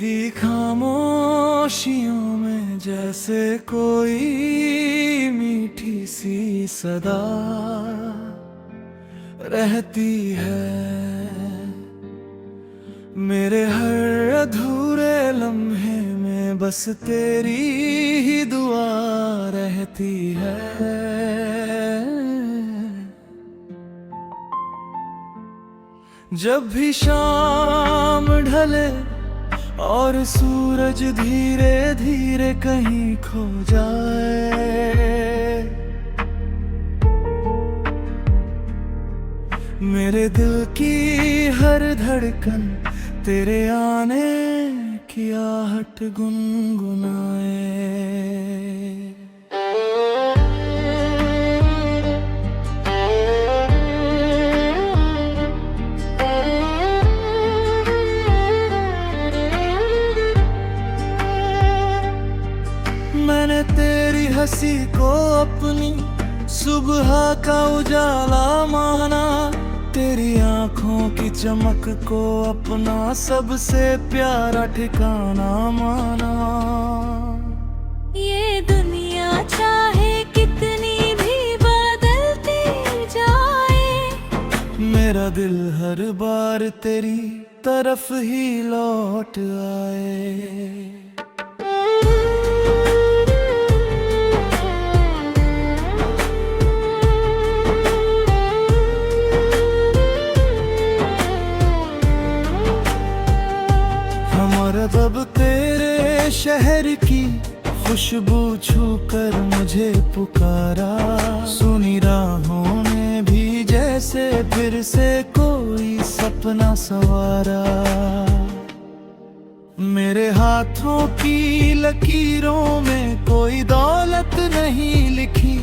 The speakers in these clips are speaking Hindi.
तेरी खामोशियों में जैसे कोई मीठी सी सदा रहती है। मेरे हर अधूरे लम्हे में बस तेरी ही दुआ रहती है। जब भी शाम ढले और सूरज धीरे धीरे कहीं खो जाए, मेरे दिल की हर धड़कन तेरे आने की आहट गुनगुनाए। मैंने तेरी हंसी को अपनी सुबह का उजाला माना, तेरी आँखों की चमक को अपना सबसे प्यारा ठिकाना माना। ये दुनिया चाहे कितनी भी बदलती जाए, मेरा दिल हर बार तेरी तरफ ही लौट आए। जब तेरे शहर की खुशबू छूकर मुझे पुकारा, सुनी राहों ने भी जैसे फिर से कोई सपना सवारा। मेरे हाथों की लकीरों में कोई दौलत नहीं लिखी,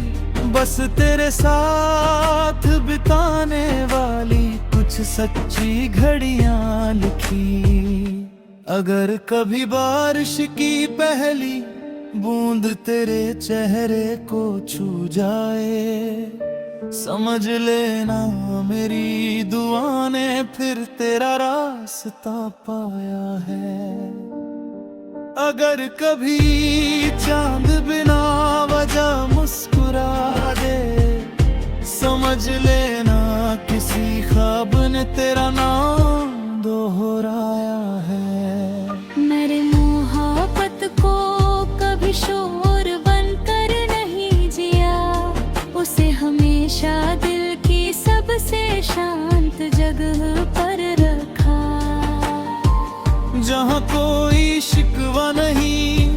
बस तेरे साथ बिताने वाली कुछ सच्ची घड़ियां लिखी। अगर कभी बारिश की पहली बूंद तेरे चेहरे को छू जाए, समझ लेना मेरी दुआ ने फिर तेरा रास्ता पाया है। अगर कभी चांद बिना वजह मुस्कुरा दे, समझ लेना किसी ख्वाब ने तेरा नाम दोहराया है। मेरे मोहब्बत को कभी शोर बनकर नहीं जिया, उसे हमेशा दिल की सबसे शांत जगह पर रखा। जहाँ कोई शिकवा नहीं,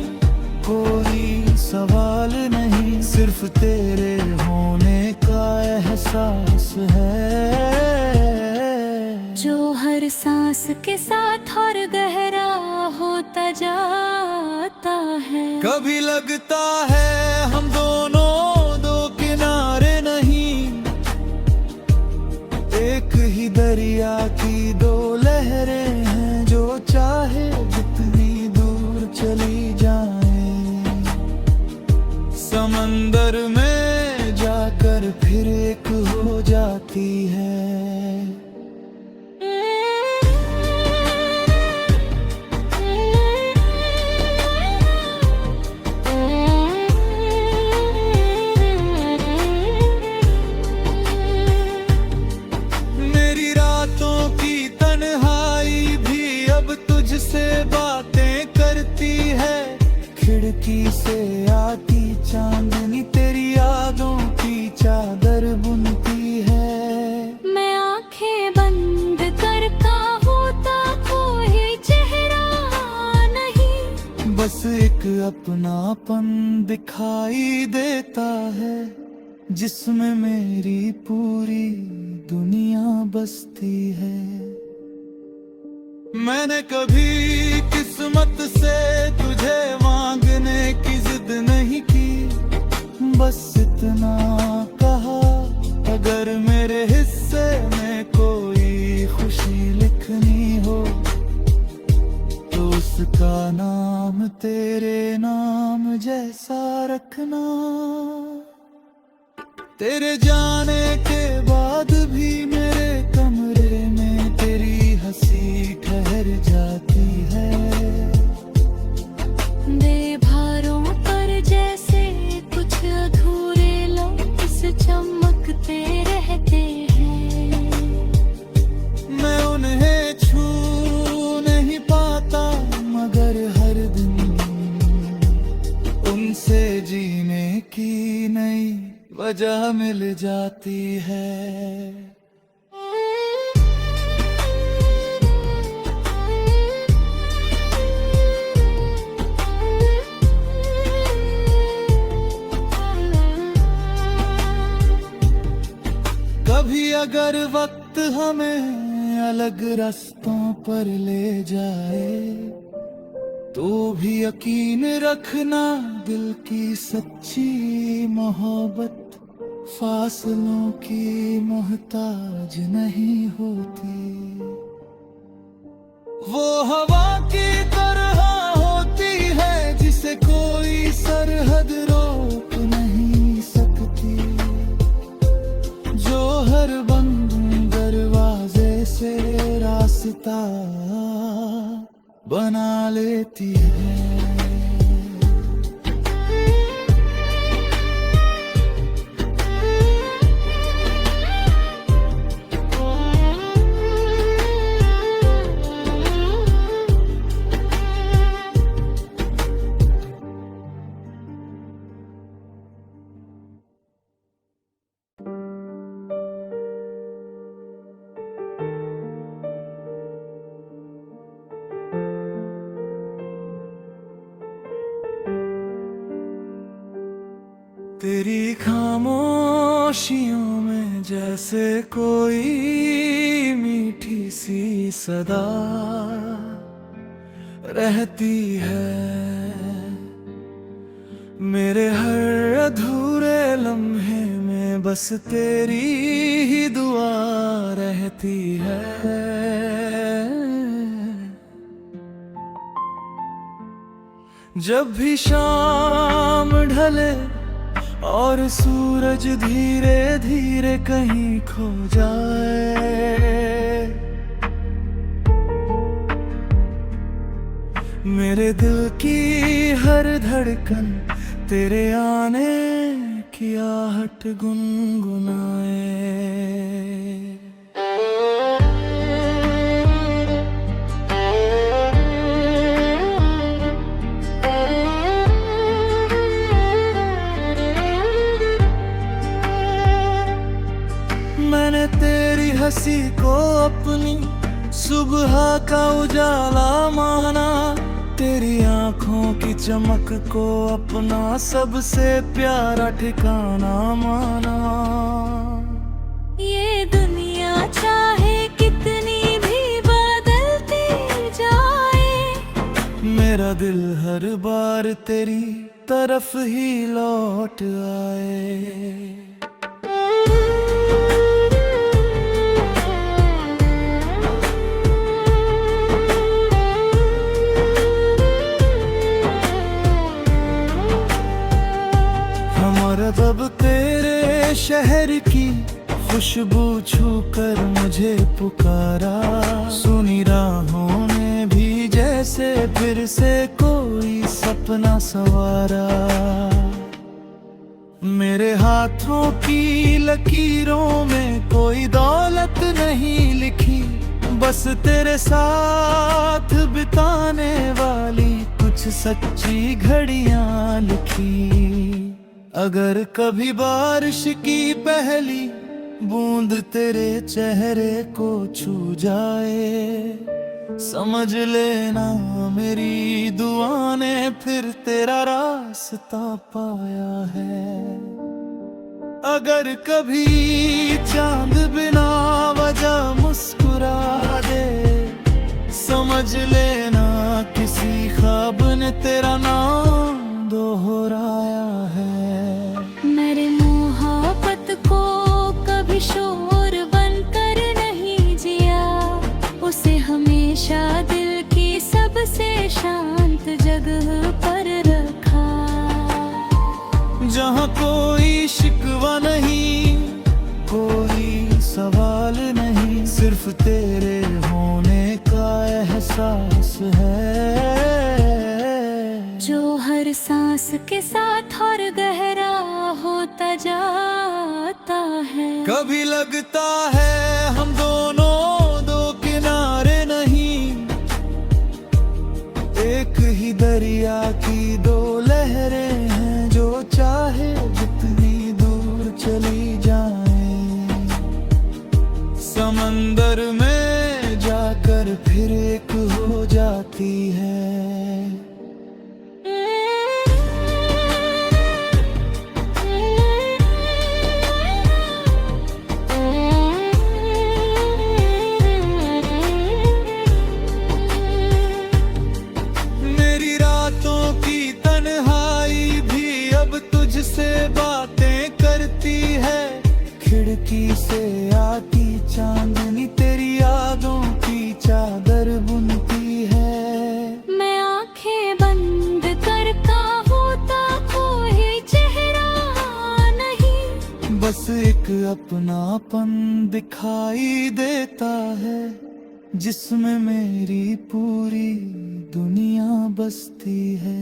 कोई सवाल नहीं, सिर्फ तेरे होने का एहसास है जो हर सांस के साथ और गहरा होता जाता है। कभी लगता है हम दोनों दो किनारे नहीं, एक ही दरिया की दो लहरें हैं, जो चाहे जितनी दूर चली जाएं, समंदर में जाकर फिर एक हो जाती है। तुझसे बातें करती है, खिड़की से आती चांदनी तेरी यादों की चादर बुनती है। मैं आंखें बंद करता होता कोई चेहरा नहीं, बस एक अपनापन दिखाई देता है, जिसमें मेरी पूरी दुनिया बसती है। मैंने कभी किस्मत से तुझे मांगने की जिद नहीं की, बस इतना कहा अगर मेरे हिस्से में कोई खुशी लिखनी हो, तो उसका नाम तेरे नाम जैसा रखना। तेरे जाने के बाद भी मेरे कमरे में तेरी हंसी ठहर जाती है। वजह मिल जाती है। कभी अगर वक्त हमें अलग रास्तों पर ले जाए तो भी यकीन रखना, दिल की सच्ची मोहब्बत फासलों की मोहताज नहीं होती। वो हवा की तरह होती है जिसे कोई सरहद रोक नहीं सकती, जो हर बंद दरवाजे से रास्ता बना लेती है। तेरी खामोशियों में जैसे कोई मीठी सी सदा रहती है, मेरे हर अधूरे लम्हे में बस तेरी ही दुआ रहती है। जब भी शाम ढले और सूरज धीरे धीरे कहीं खो जाए, मेरे दिल की हर धड़कन तेरे आने की आहट गुनगुनाए। मैंने तेरी हंसी को अपनी सुबह का उजाला माना, तेरी आंखों की चमक को अपना सबसे प्यारा ठिकाना माना। ये दुनिया चाहे कितनी भी बदलती जाए, मेरा दिल हर बार तेरी तरफ ही लौट आए। अब तेरे शहर की खुशबू छूकर मुझे पुकारा, सुनी राहों ने भी जैसे फिर से कोई सपना सवारा। मेरे हाथों की लकीरों में कोई दौलत नहीं लिखी, बस तेरे साथ बिताने वाली कुछ सच्ची घड़ियां लिखी। अगर कभी बारिश की पहली बूंद तेरे चेहरे को छू जाए, समझ लेना मेरी दुआ ने फिर तेरा रास्ता पाया है। अगर कभी चांद बिना वजह मुस्कुरा दे, समझ लेना किसी ख्वाब ने तेरा नाम दोहराया है। मेरे मोहब्बत को कभी शोर बनकर नहीं जिया, उसे हमेशा दिल की सबसे शांत जगह पर रखा। जहाँ कोई शिकवा नहीं, कोई सवाल नहीं, सिर्फ तेरे होने का एहसास है, जो हर सांस के साथ और गहरा होता जाता है। कभी लगता है हम दोनों दो किनारे नहीं, एक ही दरिया की दो लहरें हैं, जो चाहे जितनी दूर सफर में जाकर फिर एक हो जाती है। मेरी रातों की तन्हाई भी अब तुझसे बातें करती है। खिड़की से आती चांदनी तेरी यादों की चादर बुनती है। मैं आंखें बंद करता होता कोई चेहरा नहीं, बस एक अपनापन दिखाई देता है, जिसमें मेरी पूरी दुनिया बसती है।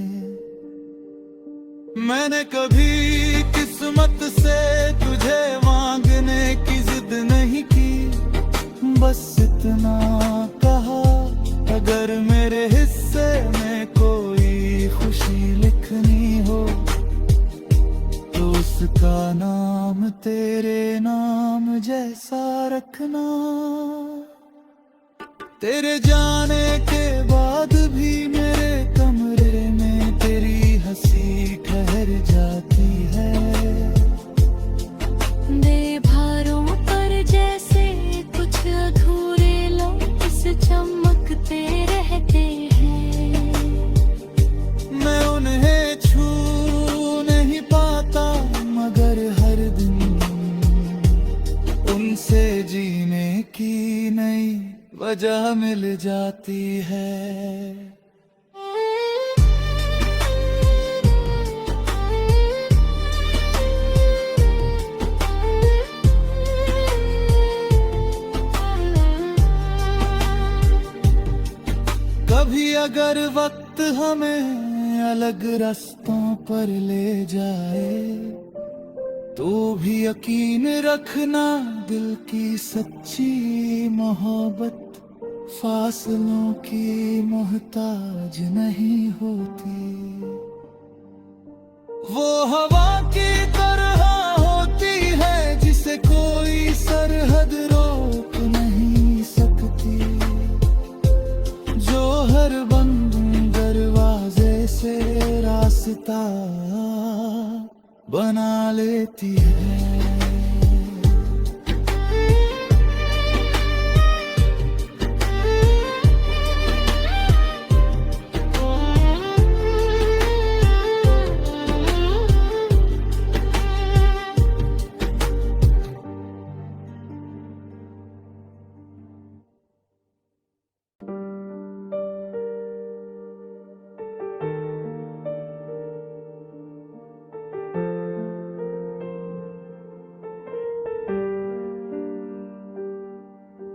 मैंने कभी किस्मत से तुझे मांगने की जिद नहीं की, बस इतना कहा अगर मेरे हिस्से में कोई खुशी लिखनी हो तो उसका नाम तेरे नाम जैसा रखना। तेरे जाने के बाद भी मेरे कमरे में तेरी हंसी ठहर जाती है। बेभारों पर जैसे कुछ अधूरे लम्स चमकते रहते हैं। मैं उन्हें छू नहीं पाता मगर हर दिन उनसे जीने की नई वजह मिल जाती है। कभी अगर वक्त हमें अलग रास्तों पर ले जाए तो भी यकीन रखना दिल की सच्ची मोहब्बत फासलों की मोहताज नहीं होती। वो हवा की तरह होती है जिसे कोई सरहद रोक नहीं सकती, जो हर बंद दरवाजे से रास्ता बना लेती है।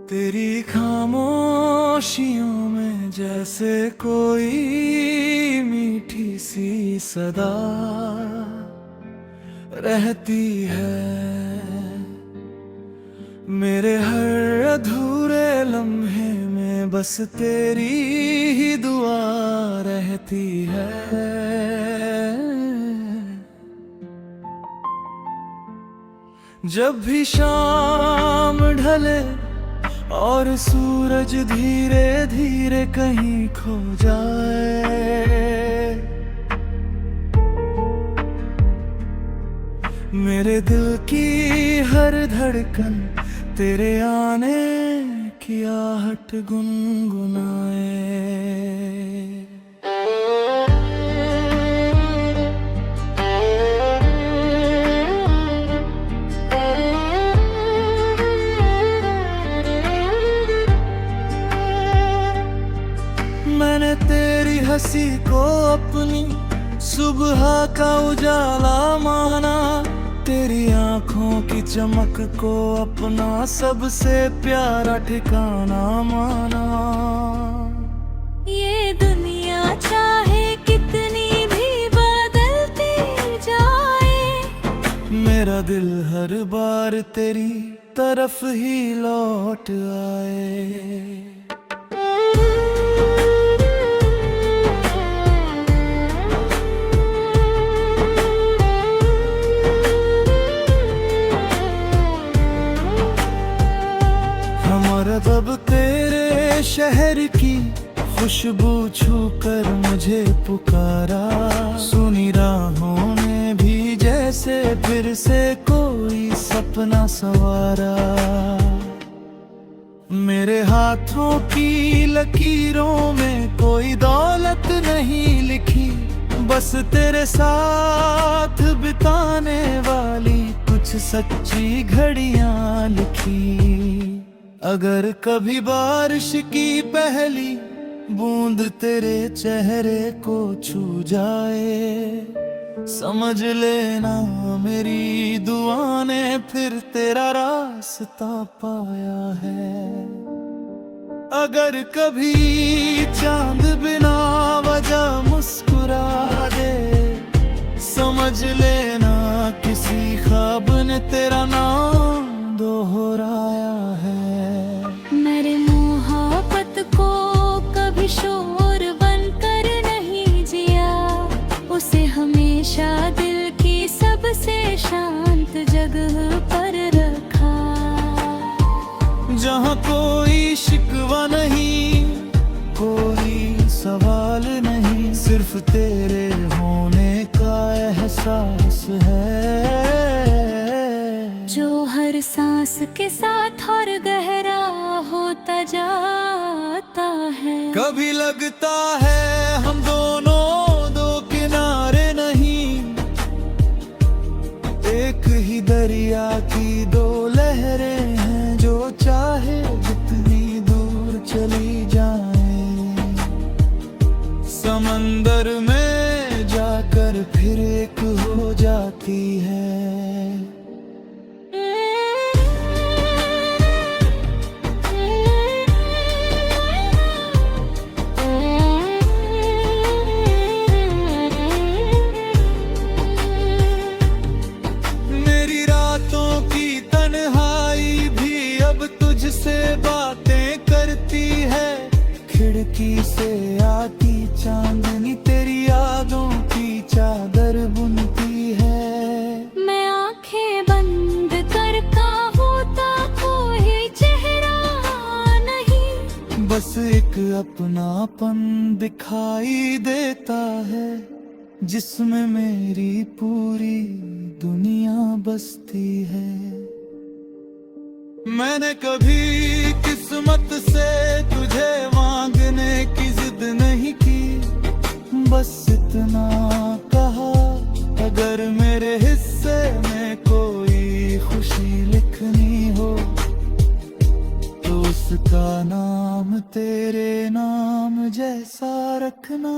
तेरी खामोशियों में जैसे कोई मीठी सी सदा रहती है। मेरे हर अधूरे लम्हे में बस तेरी ही दुआ रहती है। जब भी शाम ढले और सूरज धीरे धीरे कहीं खो जाए, मेरे दिल की हर धड़कन तेरे आने की आहट गुनगुनाए। मैंने तेरी हंसी को अपनी सुबह का उजाला माना, तेरी आंखों की चमक को अपना सबसे प्यारा ठिकाना माना। ये दुनिया चाहे कितनी भी बदलती जाए, मेरा दिल हर बार तेरी तरफ ही लौट आए। हमारा की खुशबू छूकर मुझे पुकारा। सुनी राहों ने भी जैसे फिर से कोई सपना सवारा। मेरे हाथों की लकीरों में कोई दौलत नहीं लिखी, बस तेरे साथ बिताने वाली कुछ सच्ची घड़ियां लिखी। अगर कभी बारिश की पहली बूंद तेरे चेहरे को छू जाए, समझ लेना मेरी दुआ ने फिर तेरा रास्ता पाया है। अगर कभी चांद बिना वजह मुस्कुरा दे, समझ लेना किसी ख्वाब ने तेरा नाम दोहराया है। मेरे मोहब्बत को कभी शोर बनकर नहीं जिया, उसे हमेशा दिल की सबसे शांत जगह पर रखा। जहाँ कोई शिकवा नहीं, कोई सवाल नहीं, सिर्फ तेरे होने का एहसास है जो हर सांस के साथ और गहरा होता जाता है। कभी लगता है हम दोनों दो किनारे नहीं, एक ही दरिया की दो लहरें हैं, जो चाहे जितनी दूर चली जाएं। समंदर में जाकर फिर एक हो जाती है। से बातें करती है, खिड़की से आती चांदनी तेरी यादों की चादर बुनती है। मैं आंखें बंद कर होता कोई चेहरा नहीं, बस एक अपनापन दिखाई देता है, जिसमें मेरी पूरी दुनिया बसती है। मैंने कभी किस्मत से तुझे मांगने की जिद नहीं की, बस इतना कहा अगर मेरे हिस्से में कोई खुशी लिखनी हो, तो उसका नाम तेरे नाम जैसा रखना।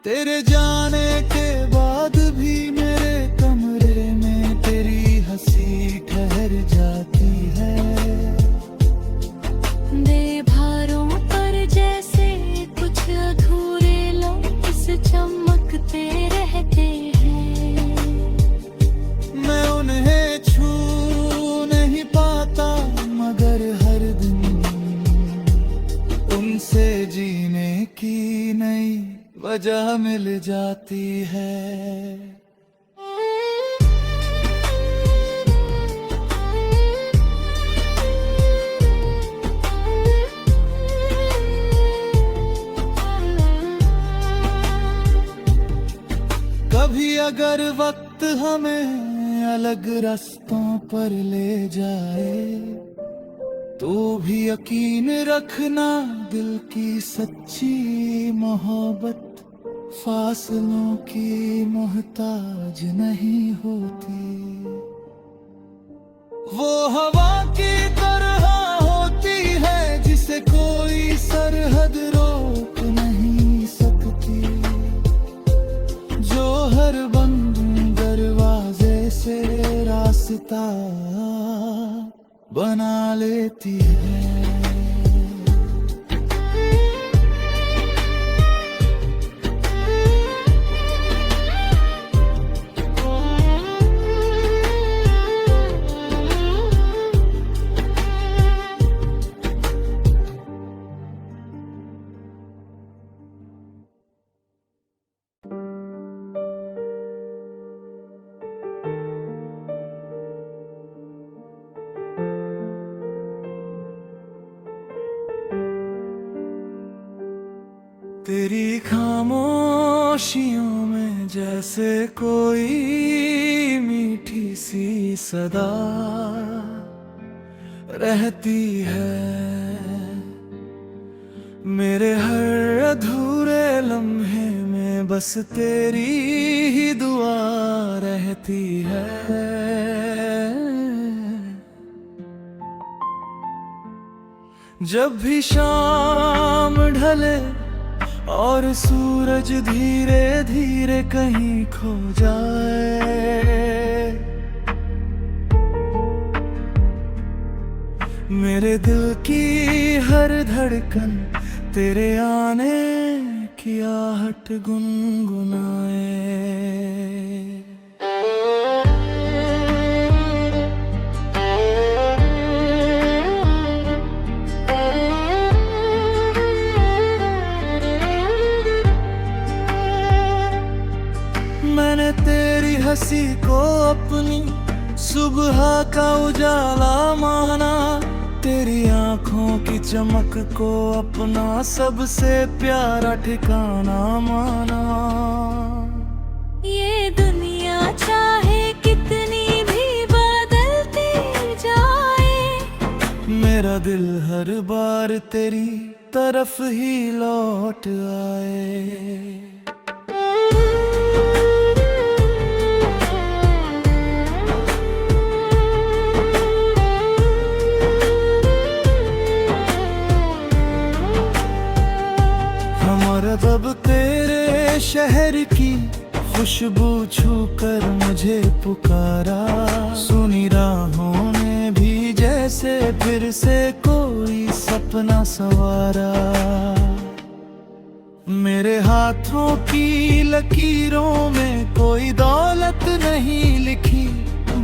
तेरे जाने के बाद भी मेरे कमरे में तेरी हंसी ठहर जाती है। दे भारों पर जैसे कुछ अधूरे लम्स चमकते रहते हैं। मैं उन्हें छू नहीं पाता, मगर हर दिन उनसे जीने की नई वजह मिल जाती है। कभी अगर वक्त हमें अलग रास्तों पर ले जाए, तो भी यकीन रखना दिल की सच्ची मोहब्बत फासलों की मोहताज नहीं होती। वो हवा की तरह होती है जिसे कोई सरहद रोक नहीं सकती, जो हर बंद दरवाजे से रास्ता बना लेती है। खामोशियों में जैसे कोई मीठी सी सदा रहती है। मेरे हर अधूरे लम्हे में बस तेरी ही दुआ रहती है। जब भी शाम ढले और सूरज धीरे धीरे कहीं खो जाए, मेरे दिल की हर धड़कन तेरे आने की आहट गुनगुनाए। मैंने तेरी हंसी को अपनी सुबह का उजाला माना, तेरी आंखों की चमक को अपना सबसे प्यारा ठिकाना माना। ये दुनिया चाहे कितनी भी बदलती जाए, मेरा दिल हर बार तेरी तरफ ही लौट आए। अब तेरे शहर की खुशबू छूकर मुझे पुकारा, सुनी राहों ने भी जैसे फिर से कोई सपना सवारा। मेरे हाथों की लकीरों में कोई दौलत नहीं लिखी,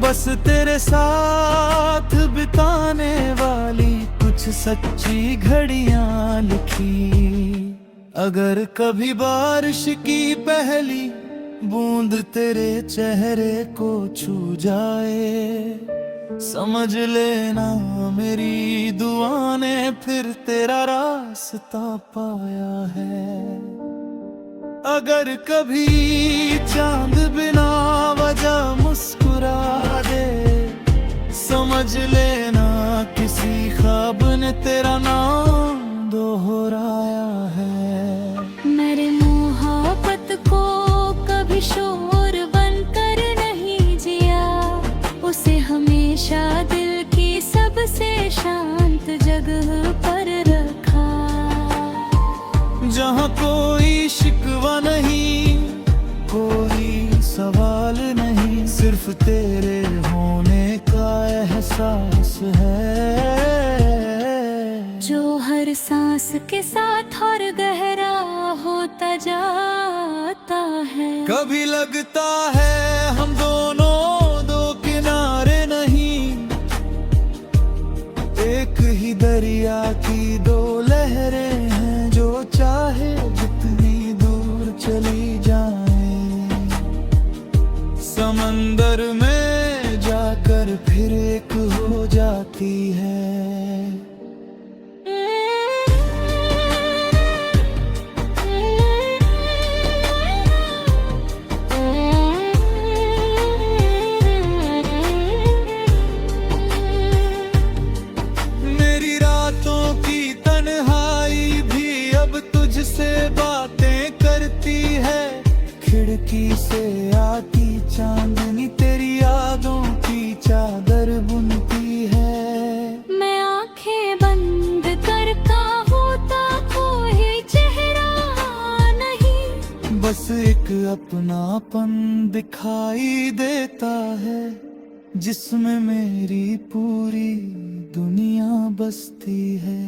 बस तेरे साथ बिताने वाली कुछ सच्ची घड़ियां लिखी। अगर कभी बारिश की पहली बूंद तेरे चेहरे को छू जाए, समझ लेना मेरी दुआ ने फिर तेरा रास्ता पाया है। अगर कभी चांद बिना वजह मुस्कुरा दे, समझ लेना किसी ख्वाब ने तेरा नाम दोहराया है। मेरे मोहब्बत को कभी शोर बनकर नहीं जिया, उसे हमेशा दिल की सबसे शांत जगह पर रखा। जहाँ कोई शिकवा नहीं, कोई सवाल नहीं, सिर्फ तेरे होने का एहसास है जो हर सांस के साथ और गहरा होता जाता है। कभी लगता है हम दोनों दो किनारे नहीं, एक ही दरिया की दो लहरें हैं, जो चाहे जितनी दूर चली जाएं, समंदर में जाकर फिर एक हो जाती है। से बातें करती है, खिड़की से आती चांदनी तेरी यादों की चादर बुनती है। मैं आंखें बंद करता होता कोई चेहरा नहीं, बस एक अपनापन दिखाई देता है, जिसमें मेरी पूरी दुनिया बसती है।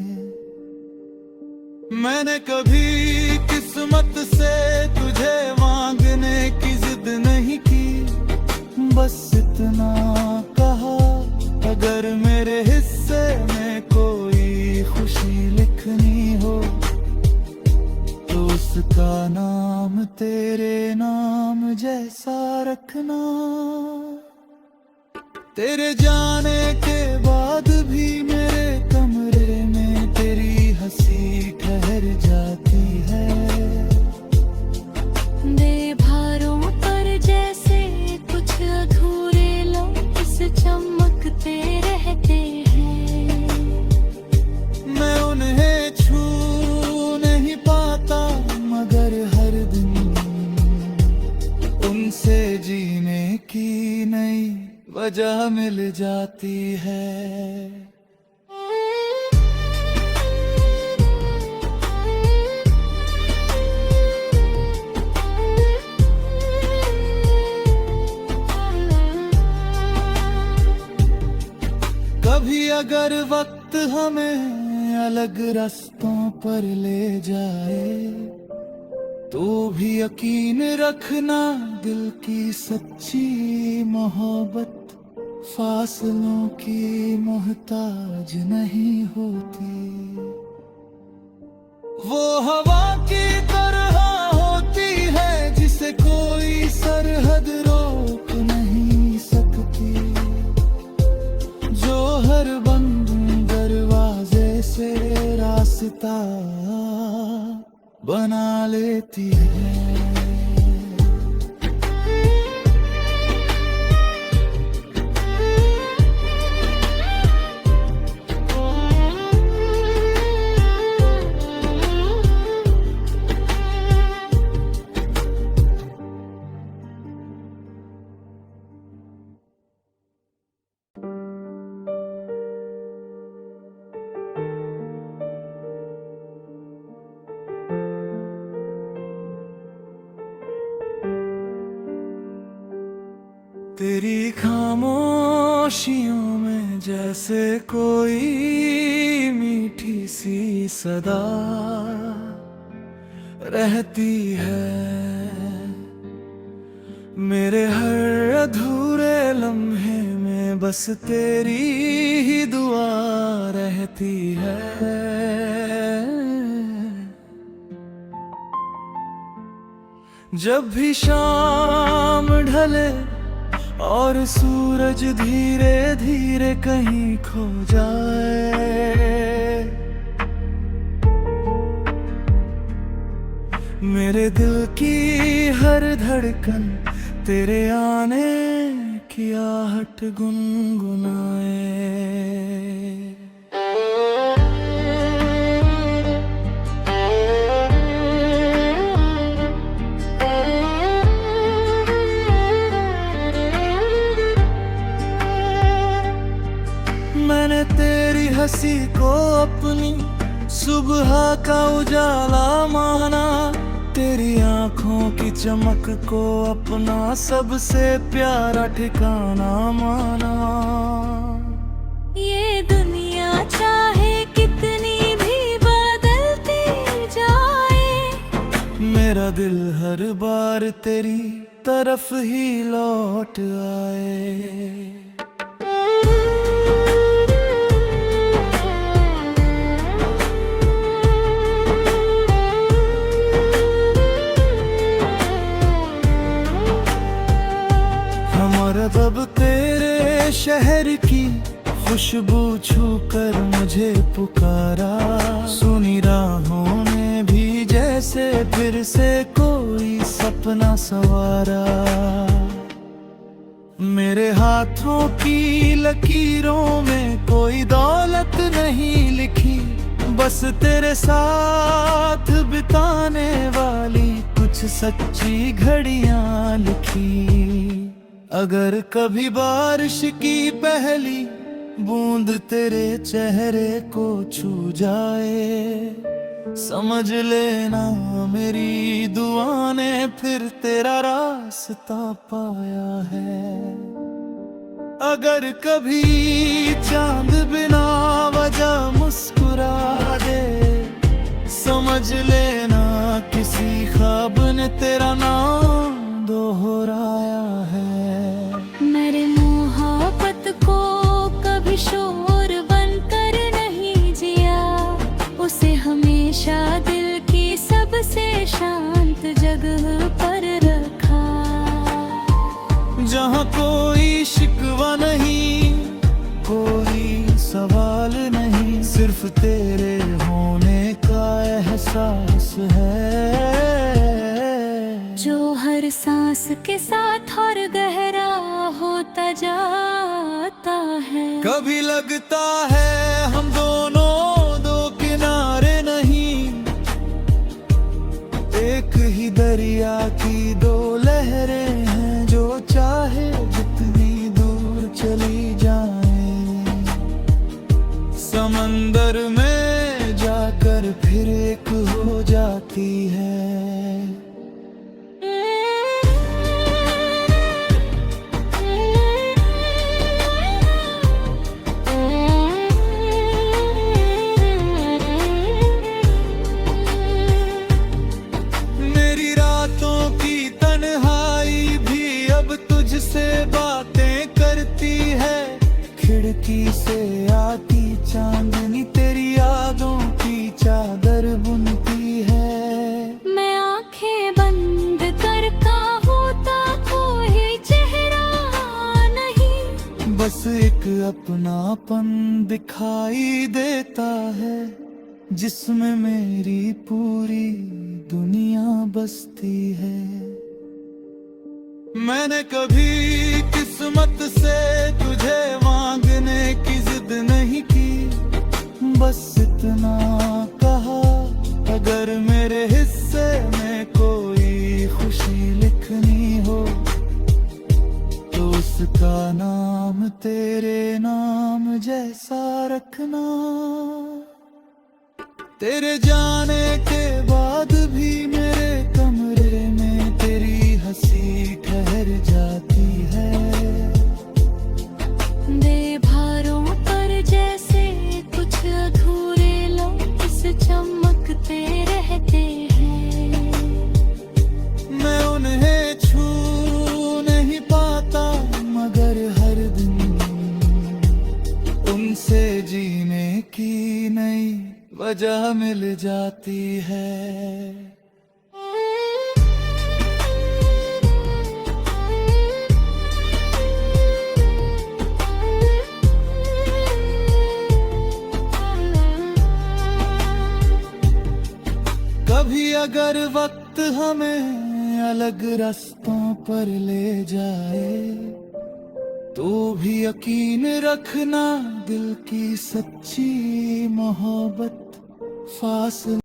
मैंने कभी किस्मत से तुझे मांगने की जिद नहीं की, बस इतना कहा अगर मेरे हिस्से में कोई खुशी लिखनी हो, तो उसका नाम तेरे नाम जैसा रखना। तेरे जाने के बाद भी मेरे कमरे में तेरी हंसी ठहर जाती है। से जीने की नई वजह मिल जाती है। कभी अगर वक्त हमें अलग रास्तों पर ले जाए तो भी यकीन रखना, दिल की सच्ची मोहब्बत फासलों की मोहताज नहीं होती। वो हवा की तरह होती है जिसे कोई सरहद रोक नहीं सकती, जो हर बंद दरवाजे से रास्ता बना लेती है। तेरी खामोशियों में जैसे कोई मीठी सी सदा रहती है, मेरे हर अधूरे लम्हे में बस तेरी ही दुआ रहती है। जब भी शाम ढले और सूरज धीरे धीरे कहीं खो जाए, मेरे दिल की हर धड़कन तेरे आने की आहट गुनगुनाए। मैंने तेरी हंसी को अपनी सुबह का उजाला माना, तेरी आंखों की चमक को अपना सबसे प्यारा ठिकाना माना। ये दुनिया चाहे कितनी भी बदलती जाए, मेरा दिल हर बार तेरी तरफ ही लौट आए। अब तेरे शहर की खुशबू छूकर मुझे पुकारा, सुनी राहों ने भी जैसे फिर से कोई सपना सवारा। मेरे हाथों की लकीरों में कोई दौलत नहीं लिखी, बस तेरे साथ बिताने वाली कुछ सच्ची घड़ियां लिखी। अगर कभी बारिश की पहली बूंद तेरे चेहरे को छू जाए, समझ लेना मेरी दुआ ने फिर तेरा रास्ता पाया है। अगर कभी चांद बिना वजह मुस्कुरा दे, समझ लेना किसी ख्वाब ने तेरा नाम दोहराया है। मेरे मोहब्बत को कभी शोर बनकर नहीं जिया, उसे हमेशा दिल की सबसे शांत जगह पर रखा। जहाँ कोई शिकवा नहीं, कोई सवाल नहीं, सिर्फ तेरे होने का एहसास है, जो हर सांस के साथ और गहरा होता जाता है। कभी लगता है हम दोनों दो किनारे नहीं, एक ही दरिया की दो लहरें हैं चांदनी तेरी यादों की चादर बुनती है। मैं आंखें बंद करता होता कोई चेहरा नहीं, बस एक अपनापन दिखाई देता है, जिसमें मेरी पूरी दुनिया बसती है। मैंने कभी किस्मत से तुझे मांगने की जिद नहीं की, बस इतना कहा अगर मेरे हिस्से में कोई खुशी लिखनी हो तो उसका नाम तेरे नाम जैसा रखना। तेरे जाने के बाद भी मेरे कमरे में तेरी हंसी ठहर जाती है। बेभारों पर जैसे कुछ अधूरे लम्स चमकते रहते हैं। मैं उन्हें छू नहीं पाता मगर हर दिन उनसे जीने की नई वजह मिल जाती है। कभी अगर वक्त हमें अलग रास्तों पर ले जाए तो भी यकीन रखना दिल की सच्ची मोहब्बत फासले